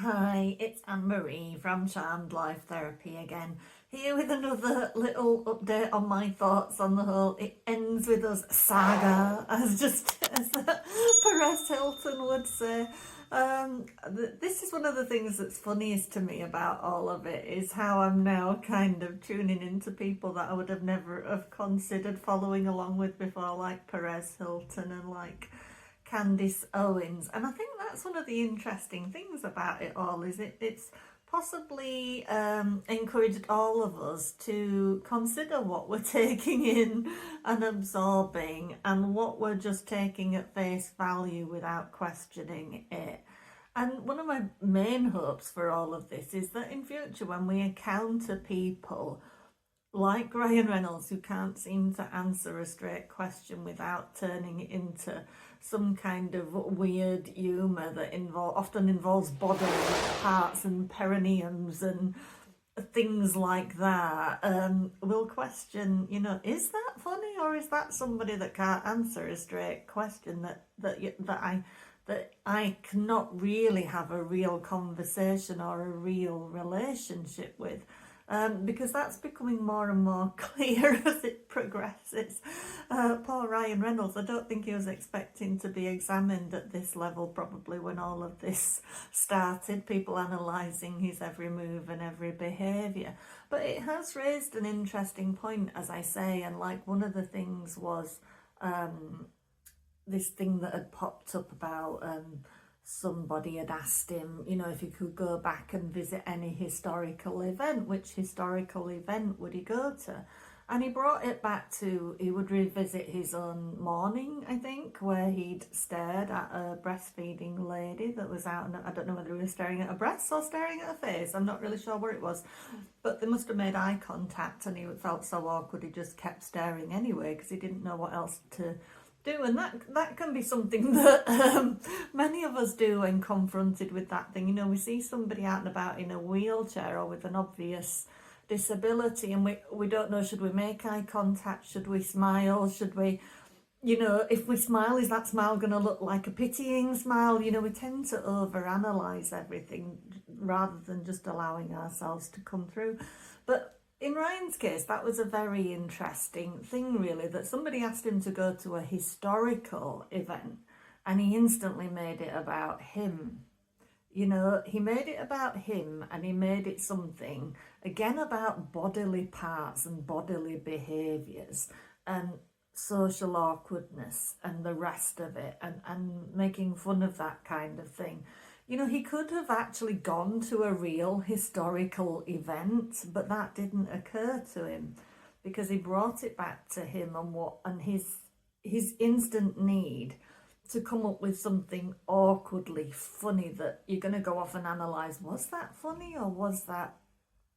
Hi, it's Anne-Marie from Charmed Life Therapy again, here with another little update on my thoughts on the whole "it ends with us" saga, as Perez Hilton would say. This is one of the things that's funniest to me about all of it, is how I'm now kind of tuning into people that I would have never have considered following along with before, like Perez Hilton and like Candice Owens. And I think that's one of the interesting things about it all, is it's possibly encouraged all of us to consider what we're taking in and absorbing, and what we're just taking at face value without questioning it. And one of my main hopes for all of this is that in future, when we encounter people like Ryan Reynolds, who can't seem to answer a straight question without turning it into some kind of weird humour that often involves bodily parts and perineums and things like that, we'll question, is that funny, or is that somebody that can't answer a straight question that I cannot really have a real conversation or a real relationship with? Because that's becoming more and more clear as it progresses. Poor Ryan Reynolds, I don't think he was expecting to be examined at this level probably when all of this started, people analysing his every move and every behaviour. But it has raised an interesting point, as I say, and like one of the things was this thing that had popped up about somebody had asked him, if he could go back and visit any historical event, which historical event would he go to? And he brought it back to, he would revisit his own morning, I think, where he'd stared at a breastfeeding lady that was out, and I don't know whether he was staring at her breasts or staring at her face, I'm not really sure where it was, but they must have made eye contact, and he felt so awkward he just kept staring anyway, because he didn't know what else to do. And that can be something that many of us do when confronted with that thing. We see somebody out and about in a wheelchair or with an obvious disability, and we don't know, should we make eye contact, should we smile, should we, if we smile, is that smile going to look like a pitying smile? We tend to overanalyze everything rather than just allowing ourselves to come through. But in Ryan's case, that was a very interesting thing, really, that somebody asked him to go to a historical event and he instantly made it about him. He made it about him, and he made it something, again, about bodily parts and bodily behaviours and social awkwardness and the rest of it, and making fun of that kind of thing. He could have actually gone to a real historical event, but that didn't occur to him because he brought it back to him and his instant need to come up with something awkwardly funny that you're going to go off and analyse, was that funny or was that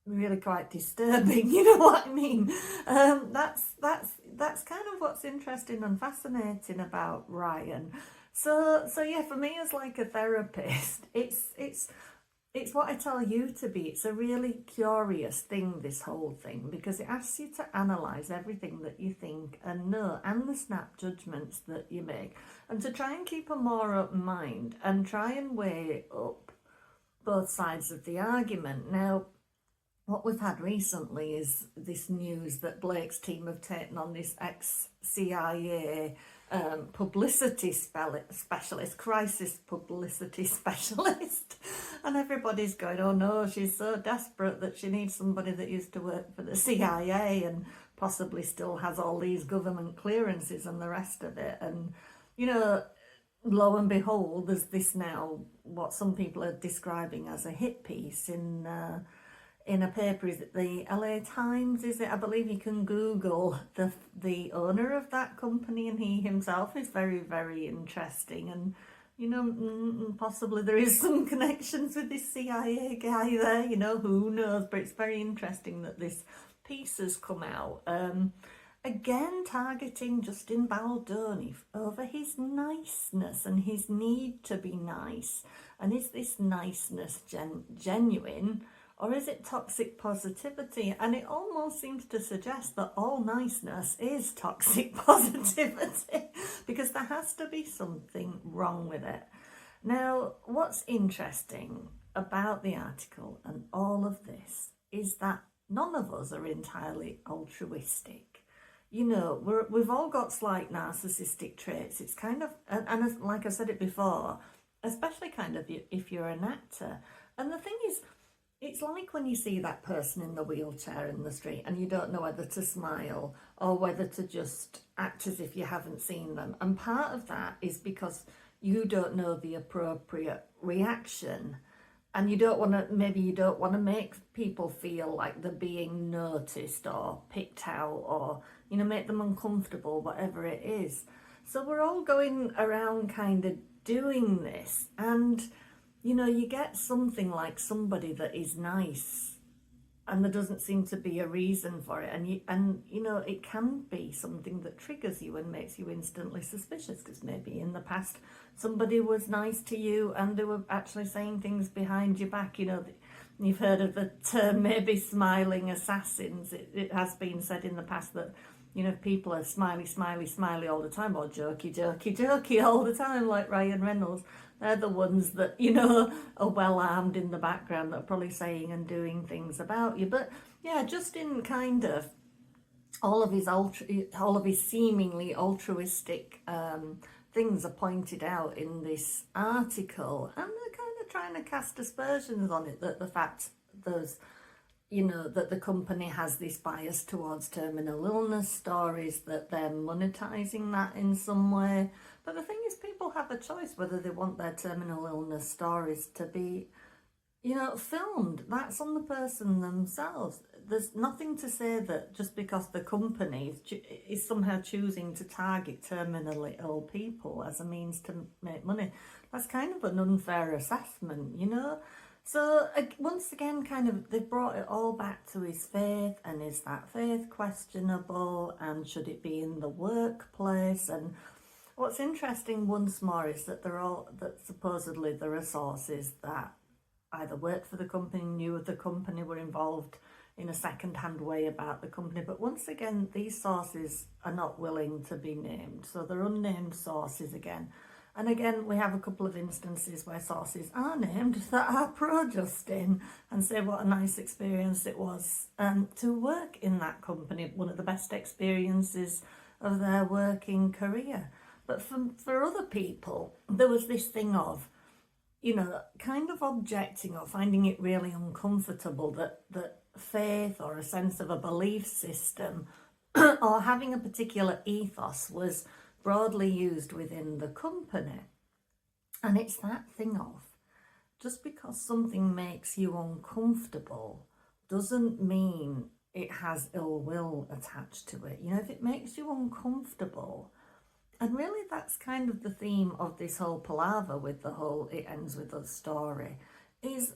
really quite disturbing? You know what I mean? That's kind of what's interesting and fascinating about Ryan. So yeah, for me as like a therapist, it's what I tell you to be. It's a really curious thing, this whole thing, because it asks you to analyse everything that you think and know, and the snap judgments that you make, and to try and keep a more open mind and try and weigh up both sides of the argument. Now, what we've had recently is this news that Blake's team have taken on this ex-CIA publicity specialist, crisis publicity specialist, and everybody's going, oh no, she's so desperate that she needs somebody that used to work for the CIA and possibly still has all these government clearances and the rest of it. And lo and behold, there's this now, what some people are describing as a hit piece in a paper. Is it the LA Times, is it? I believe you can Google the owner of that company, and he himself is very, very interesting. And, possibly there is some connections with this CIA guy there, who knows? But it's very interesting that this piece has come out. Again, targeting Justin Baldoni over his niceness and his need to be nice. And is this niceness genuine? Or is it toxic positivity? And it almost seems to suggest that all niceness is toxic positivity, because there has to be something wrong with it. Now, what's interesting about the article and all of this is that none of us are entirely altruistic. You know, we've all got slight narcissistic traits. It's kind of, and as, like I said it before, especially kind of if you're an actor. And the thing is, it's like when you see that person in the wheelchair in the street and you don't know whether to smile or whether to just act as if you haven't seen them. And part of that is because you don't know the appropriate reaction, and you don't want to make people feel like they're being noticed or picked out, or, you know, make them uncomfortable, whatever it is. So we're all going around kind of doing this, and you know, you get something like somebody that is nice and there doesn't seem to be a reason for it, and you know, it can be something that triggers you and makes you instantly suspicious, because maybe in the past somebody was nice to you and they were actually saying things behind your back. You know, you've heard of the term maybe smiling assassins. It has been said in the past that, you know, if people are smiley, smiley, smiley all the time, or jokey, jokey, jokey all the time, like Ryan Reynolds, they're the ones that, you know, are well armed in the background, that are probably saying and doing things about you. But yeah, just in kind of all of his seemingly altruistic things are pointed out in this article, and they're kind of trying to cast aspersions on it, that the fact there's, you know, that the company has this bias towards terminal illness stories, that they're monetizing that in some way. But the thing is, people have a choice whether they want their terminal illness stories to be, you know, filmed. That's on the person themselves. There's nothing to say that just because the company is somehow choosing to target terminally ill people as a means to make money. That's kind of an unfair assessment, you know. So once again, kind of, they've brought it all back to his faith, and is that faith questionable, and should it be in the workplace? And what's interesting once more is that that supposedly there are sources that either worked for the company, knew of the company, were involved in a second-hand way about the company. But once again, these sources are not willing to be named, so they're unnamed sources again. And again, we have a couple of instances where sources are named that are pro-Justin and say what a nice experience it was to work in that company, one of the best experiences of their working career. But for other people, there was this thing of, you know, kind of objecting or finding it really uncomfortable that faith or a sense of a belief system or having a particular ethos was broadly used within the company. And it's that thing of, just because something makes you uncomfortable doesn't mean it has ill will attached to it. You know, if it makes you uncomfortable, and really that's kind of the theme of this whole palaver with the whole "it ends with us" story, is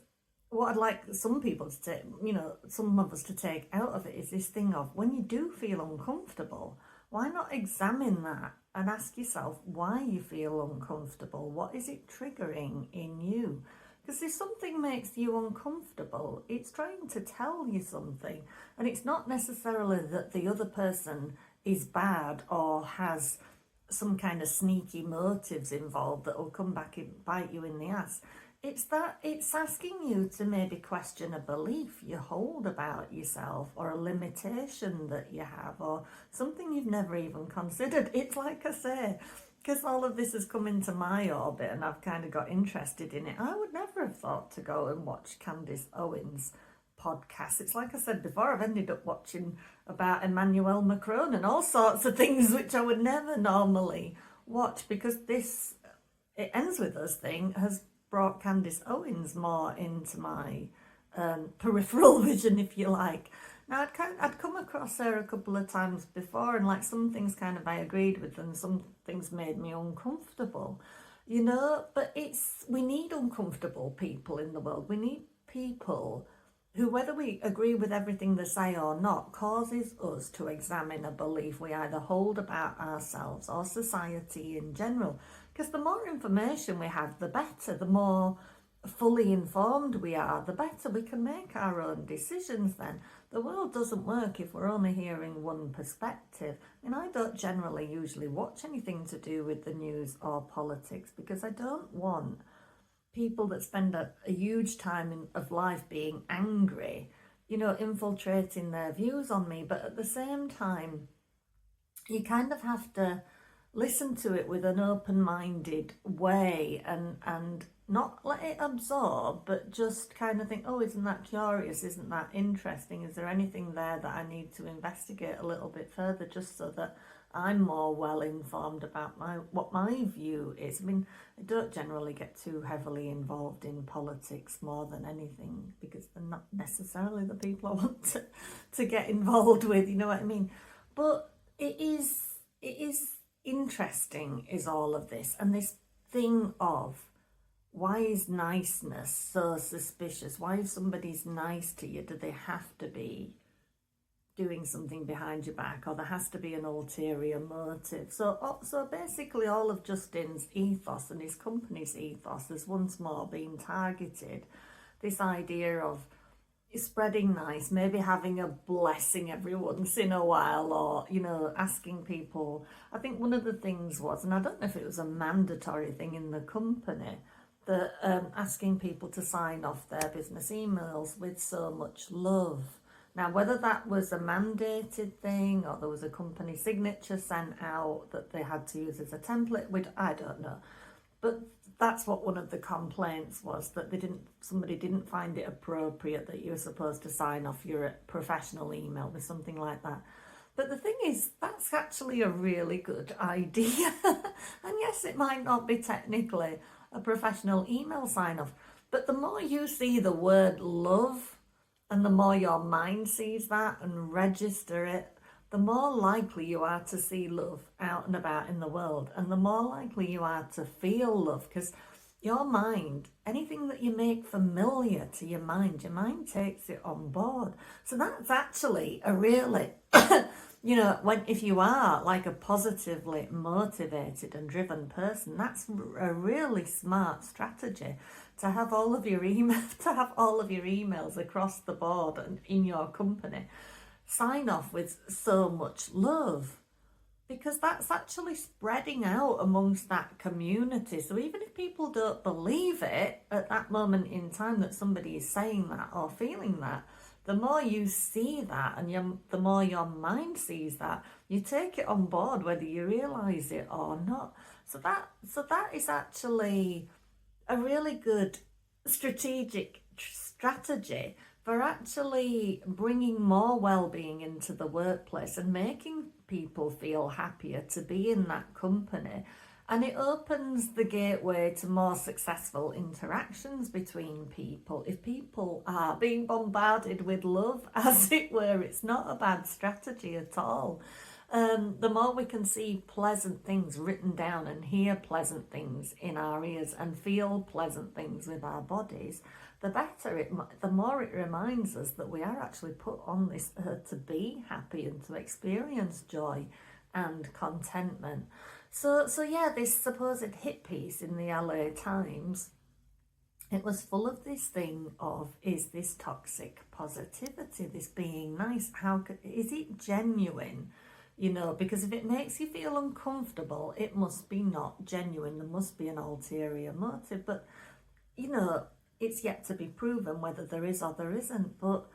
what I'd like some people to take, you know, some of us to take out of it, is this thing of, when you do feel uncomfortable, why not examine that and ask yourself why you feel uncomfortable? What is it triggering in you? Because if something makes you uncomfortable, it's trying to tell you something. And it's not necessarily that the other person is bad or has some kind of sneaky motives involved that will come back and bite you in the ass. It's that it's asking you to maybe question a belief you hold about yourself, or a limitation that you have, or something you've never even considered. It's like I say, because all of this has come into my orbit and I've kind of got interested in it, I would never have thought to go and watch Candace Owens' podcast. It's like I said before, I've ended up watching about Emmanuel Macron and all sorts of things which I would never normally watch, because this "it ends with us" thing has brought Candace Owens more into my peripheral vision, if you like. Now, I'd come across her a couple of times before, and like some things kind of I agreed with, and some things made me uncomfortable, you know. But we need uncomfortable people in the world. We need people who, whether we agree with everything they say or not, causes us to examine a belief we either hold about ourselves or society in general. Because the more information we have, the better. The more fully informed we are, the better we can make our own decisions then. The world doesn't work if we're only hearing one perspective. I mean, I don't generally usually watch anything to do with the news or politics, because I don't want people that spend a huge time of life being angry, infiltrating their views on me. But at the same time, you kind of have to listen to it with an open-minded way, and not let it absorb, but just kind of think, oh, isn't that curious? Isn't that interesting? Is there anything there that I need to investigate a little bit further, just so that I'm more well informed about what my view is? I mean, I don't generally get too heavily involved in politics more than anything, because they're not necessarily the people I want to get involved with, you know what I mean? But it is interesting, is all of this, and this thing of, why is niceness so suspicious? Why, if somebody's nice to you, do they have to be doing something behind your back, or there has to be an ulterior motive? So basically all of Justin's ethos and his company's ethos is once more being targeted. This idea of spreading nice, maybe having a blessing every once in a while, or asking people. I think one of the things was, and I don't know if it was a mandatory thing in the company, that asking people to sign off their business emails with so much love. Now, whether that was a mandated thing, or there was a company signature sent out that they had to use as a template, which I don't know, but that's what one of the complaints was, that somebody didn't find it appropriate that you were supposed to sign off your professional email with something like that. But the thing is, that's actually a really good idea. And yes, it might not be technically a professional email sign off, but the more you see the word love, and the more your mind sees that and register it, the more likely you are to see love out and about in the world, and the more likely you are to feel love, because your mind, anything that you make familiar to your mind takes it on board. So that's actually a really, if you are like a positively motivated and driven person, that's a really smart strategy, to have all of your emails across the board and in your company sign off with so much love, because that's actually spreading out amongst that community. So even if people don't believe it at that moment in time that somebody is saying that or feeling that, the more you see that, and the more your mind sees that, you take it on board whether you realize it or not. So that is actually a really good strategic strategy for actually bringing more well-being into the workplace and making people feel happier to be in that company. And it opens the gateway to more successful interactions between people. If people are being bombarded with love, as it were, it's not a bad strategy at all. The more we can see pleasant things written down and hear pleasant things in our ears and feel pleasant things with our bodies, the better the more it reminds us that we are actually put on this earth to be happy and to experience joy and contentment. So yeah, this supposed hit piece in the LA Times, it was full of this thing of, is this toxic positivity, this being nice? Is it genuine? Because if it makes you feel uncomfortable, it must be not genuine. There must be an ulterior motive. But, it's yet to be proven whether there is or there isn't. But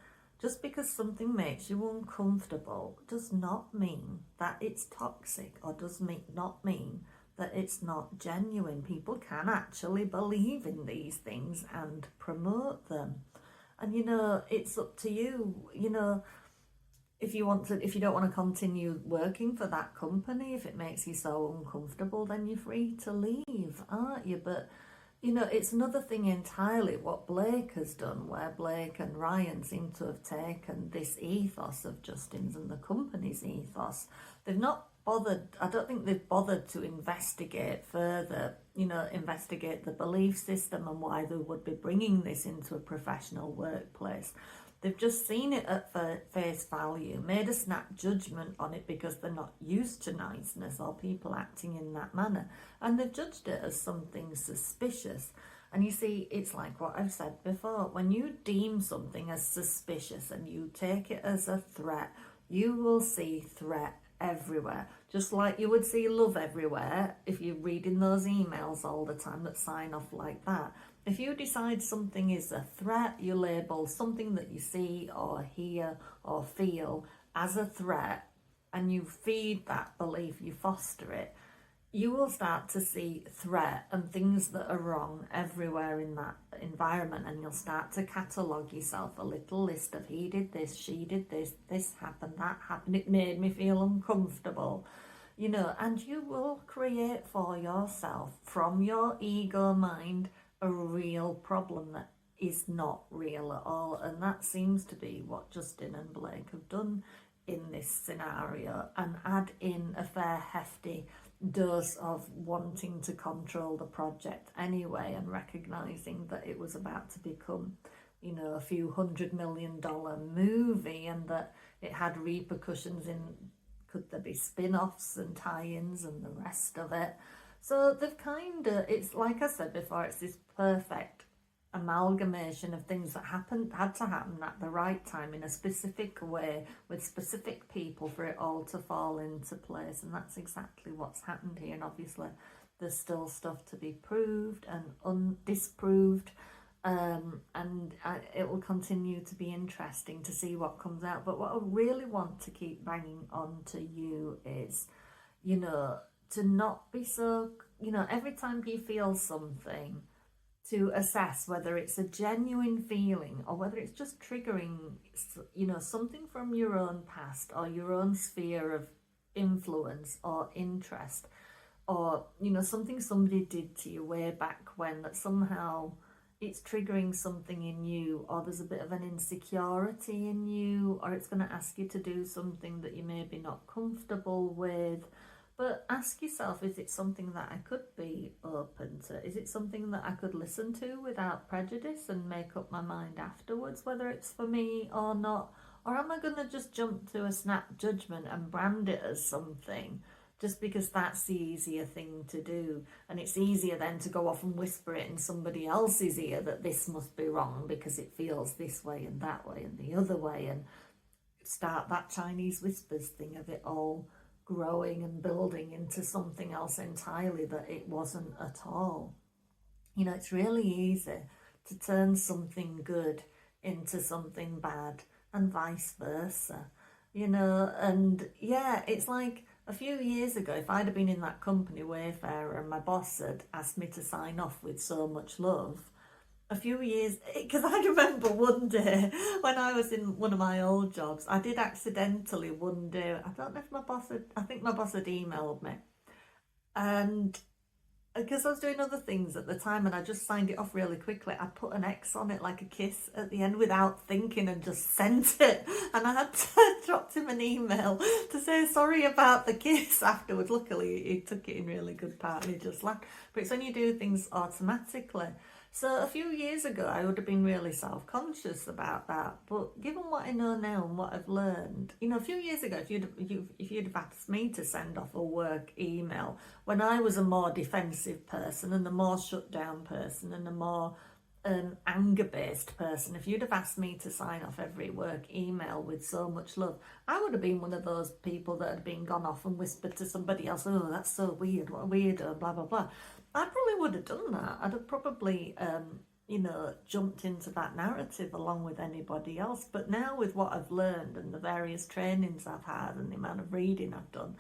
just because something makes you uncomfortable does not mean that it's toxic, or does not mean that it's not genuine. People can actually believe in these things and promote them. And, it's up to you, if you don't want to continue working for that company, if it makes you so uncomfortable, then you're free to leave, aren't you? But it's another thing entirely what Blake has done, where Blake and Ryan seem to have taken this ethos of Justin's and the company's ethos. They've not bothered, I don't think they've bothered to investigate further, investigate the belief system and why they would be bringing this into a professional workplace. They've just seen it at face value, made a snap judgment on it because they're not used to niceness or people acting in that manner, and they've judged it as something suspicious. And you see, it's like what I've said before, when you deem something as suspicious and you take it as a threat, you will see threat everywhere, just like you would see love everywhere if you're reading those emails all the time that sign off like that. If you decide something is a threat, you label something that you see or hear or feel as a threat, and you feed that belief, you foster it, you will start to see threat and things that are wrong everywhere in that environment, and you'll start to catalogue yourself a little list of he did this, she did this happened, that happened, it made me feel uncomfortable, you know, and you will create for yourself from your ego mind a real problem that is not real at all. And that seems to be what Justin and Blake have done in this scenario, and add in a fair hefty dose of wanting to control the project anyway, and recognizing that it was about to become, you know, a few $100 million movie, and that it had repercussions in, could there be spin-offs and tie-ins and the rest of it. So they've kind of, it's like I said before, it's this perfect amalgamation of things that had to happen at the right time in a specific way with specific people for it all to fall into place. And that's exactly what's happened here. And obviously there's still stuff to be proved and disproved, and it will continue to be interesting to see what comes out. But what I really want to keep banging on to you is, you know, to not be so, you know, every time you feel something, to assess whether it's a genuine feeling or whether it's just triggering, you know, something from your own past or your own sphere of influence or interest, or, you know, something somebody did to you way back when, that somehow it's triggering something in you, or there's a bit of an insecurity in you, or it's going to ask you to do something that you may be not comfortable with. But ask yourself, is it something that I could be open to? Is it something that I could listen to without prejudice and make up my mind afterwards whether it's for me or not? Or am I going to just jump to a snap judgment and brand it as something just because that's the easier thing to do? And it's easier then to go off and whisper it in somebody else's ear that this must be wrong because it feels this way and that way and the other way, and start that Chinese whispers thing of it all growing and building into something else entirely that it wasn't at all. You know, it's really easy to turn something good into something bad, and vice versa, you know. And yeah, it's like a few years ago, if I'd have been in that company, Wayfarer, and my boss had asked me to sign off with so much love, a few years, because I remember one day when I was in one of my old jobs, I did accidentally one day, I don't know if I think my boss had emailed me, and because I was doing other things at the time and I just signed it off really quickly, I put an X on it, like a kiss at the end, without thinking, and just sent it. And I had to drop him an email to say sorry about the kiss afterwards. Luckily he took it in really good part and he just laughed. But it's when you do things automatically. So a few years ago, I would have been really self-conscious about that. But given what I know now and what I've learned, you know, a few years ago, if you'd have asked me to send off a work email, when I was a more defensive person and a more shut down person and a more anger-based person, if you'd have asked me to sign off every work email with so much love, I would have been one of those people that had been gone off and whispered to somebody else, oh, that's so weird, what a weirdo, blah, blah, blah. I probably would have done that. I'd have probably, you know, jumped into that narrative along with anybody else. But now with what I've learned and the various trainings I've had and the amount of reading I've done,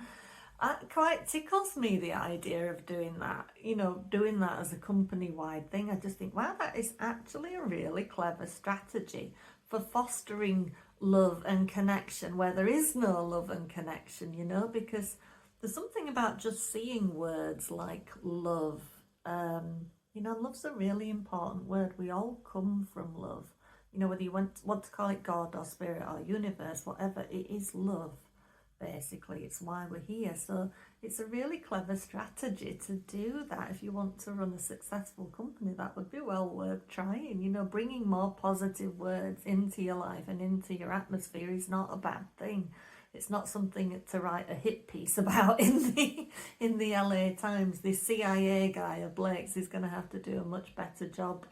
it quite tickles me, the idea of doing that, you know, doing that as a company-wide thing. I just think, wow, that is actually a really clever strategy for fostering love and connection where there is no love and connection, you know, because there's something about just seeing words like love. You know, love's a really important word. We all come from love. You know, whether you want to call it God or spirit or universe, whatever, it is love. Basically, it's why we're here. So it's a really clever strategy to do that. If you want to run a successful company, that would be well worth trying. You know, bringing more positive words into your life and into your atmosphere is not a bad thing. It's not something to write a hit piece about in the LA Times. This CIA guy of Blake's is going to have to do a much better job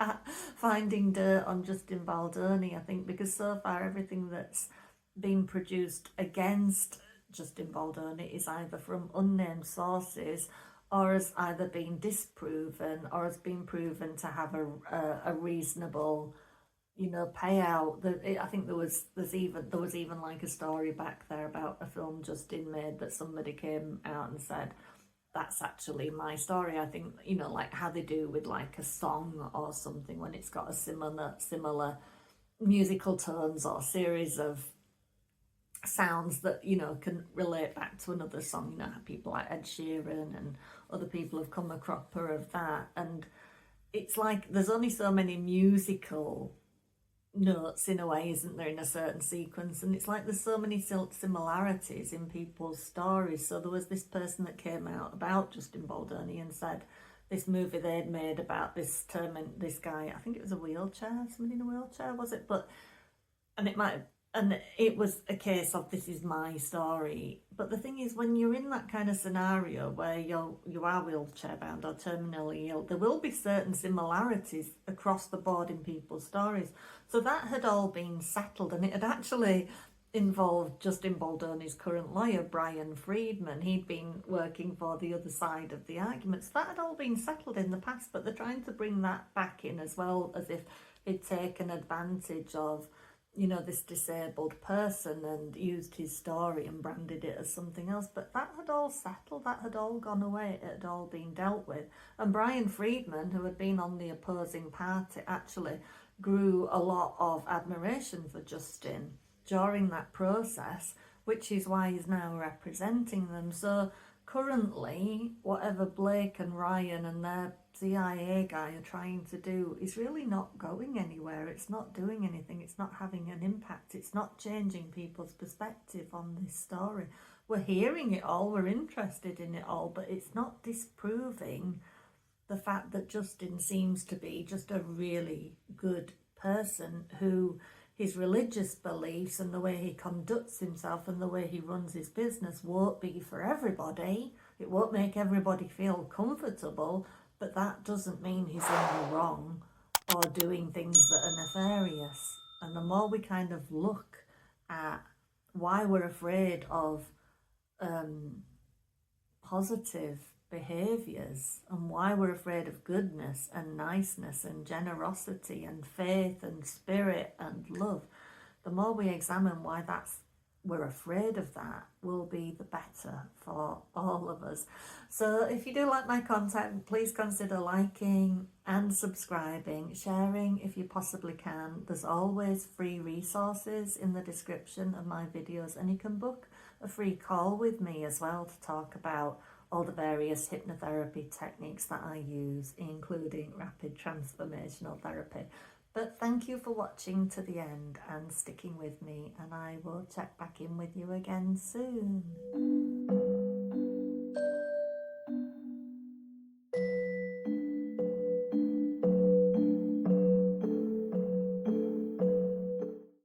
at finding dirt on Justin Baldoni, I think, because so far everything that's been produced against Justin Baldoni is either from unnamed sources or has either been disproven or has been proven to have a reasonable, you know, payout. I think there was even like a story back there about a film Justin made that somebody came out and said, that's actually my story. I think, you know, like how they do with like a song or something, when it's got a similar musical tones or series of sounds that, you know, can relate back to another song. You know, people like Ed Sheeran and other people have come a cropper of that. And it's like there's only so many musical notes in a way, isn't there, in a certain sequence, and it's like there's so many similarities in people's stories. So there was this person that came out about Justin Baldoni and said this movie they'd made about this this guy, I think it was a wheelchair, somebody in a wheelchair, was it? But and it might and it was a case of this is my story. But the thing is, when you're in that kind of scenario where you are wheelchair bound or terminally ill, there will be certain similarities across the board in people's stories. So that had all been settled, and it had actually involved Justin Baldoni's current lawyer, Brian Friedman. He'd been working for the other side of the argument. So that had all been settled in the past, but they're trying to bring that back in as well, as if he'd taken advantage of, you know, this disabled person and used his story and branded it as something else. But that had all settled, that had all gone away, it had all been dealt with. And Brian Friedman, who had been on the opposing party, actually grew a lot of admiration for Justin during that process, which is why he's now representing them. So currently, whatever Blake and Ryan and their CIA guy are trying to do is really not going anywhere. It's not doing anything. It's not having an impact. It's not changing people's perspective on this story. We're hearing it all, we're interested in it all, but it's not disproving the fact that Justin seems to be just a really good person who his religious beliefs and the way he conducts himself and the way he runs his business won't be for everybody. It won't make everybody feel comfortable, but that doesn't mean he's in the wrong or doing things that are nefarious. And the more we kind of look at why we're afraid of positive behaviors and why we're afraid of goodness and niceness and generosity and faith and spirit and love, the more we examine why we're afraid of, that will be the better for all of us. So if you do like my content, please consider liking and subscribing, sharing if you possibly can. There's always free resources in the description of my videos, and you can book a free call with me as well to talk about all the various hypnotherapy techniques that I use, including rapid transformational therapy. But thank you for watching to the end and sticking with me, and I will check back in with you again soon.